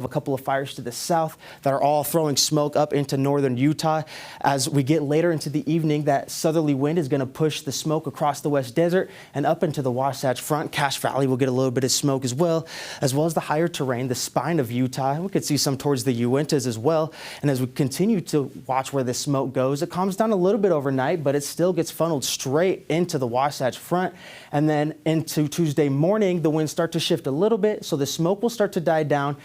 A couple of fires to the south that are all throwing smoke up into northern Utah. As we get later into the evening, that southerly wind is going to push the smoke across the West Desert and up into the Wasatch Front. Cache Valley will get a little bit of smoke as well as the higher terrain, the spine of Utah. We could see some towards the Uintas as well. And as we continue to watch where the smoke goes, it calms down a little bit overnight, but it still gets funneled straight into the Wasatch Front. And then into Tuesday morning, the winds start to shift a little bit, so the smoke will start to die down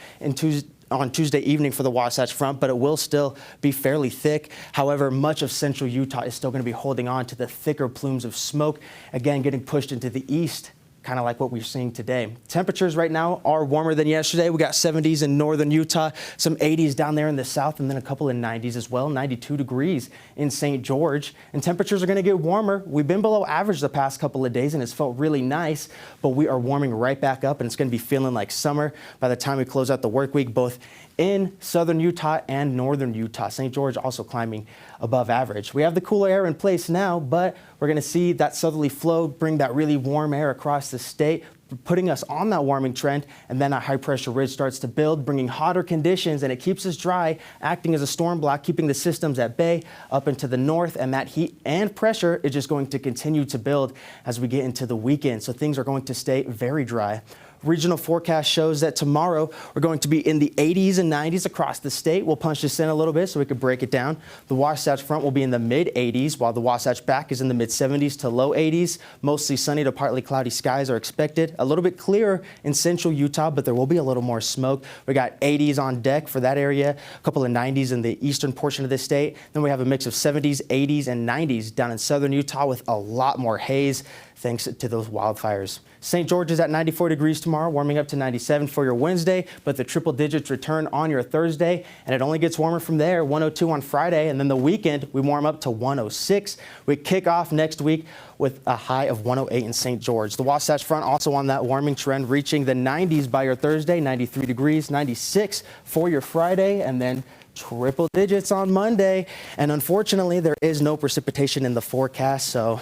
on Tuesday evening for the Wasatch Front, but it will still be fairly thick. However, much of central Utah is still going to be holding on to the thicker plumes of smoke, again getting pushed into the east, kind of like what we're seeing today. Temperatures right now are warmer than yesterday. We got 70s in northern Utah, some 80s down there in the south, and then a couple of 90s as well, 92 degrees in St. George. And temperatures are going to get warmer. We've been below average the past couple of days, and it's felt really nice, but we are warming right back up, and it's going to be feeling like summer by the time we close out the work week, both in southern Utah and northern Utah. St. George also climbing above average. We have the cooler air in place now, but we're going to see that southerly flow bring that really warm air across the state, putting us on that warming trend, and then a high pressure ridge starts to build, bringing hotter conditions, and it keeps us dry, acting as a storm block, keeping the systems at bay up into the north, and that heat and pressure is just going to continue to build as we get into the weekend. So things are going to stay very dry. Regional forecast shows that tomorrow we're going to be in the 80s and 90s across the state. We'll punch this in a little bit so we could break it down. The Wasatch Front will be in the mid 80s, while the Wasatch Back is in the mid 70s to low 80s. Mostly sunny to partly cloudy skies are expected. A little bit clearer in central Utah, but there will be a little more smoke. We got 80s on deck for that area, a couple of 90s in the eastern portion of the state. Then we have a mix of 70s, 80s, and 90s down in southern Utah with a lot more haze thanks to those wildfires. St. George is at 94 degrees tomorrow, warming up to 97 for your Wednesday, but the triple digits return on your Thursday, and it only gets warmer from there, 102 on Friday, and then the weekend, we warm up to 106. We kick off next week with a high of 108 in St. George. The Wasatch Front also on that warming trend, reaching the 90s by your Thursday, 93 degrees, 96 for your Friday, and then triple digits on Monday. And unfortunately, there is no precipitation in the forecast, so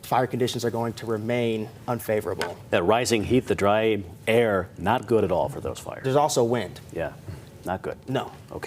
fire conditions are going to remain unfavorable. That rising heat, the dry air, not good at all for those fires. There's also wind. Yeah, not good. No. Okay.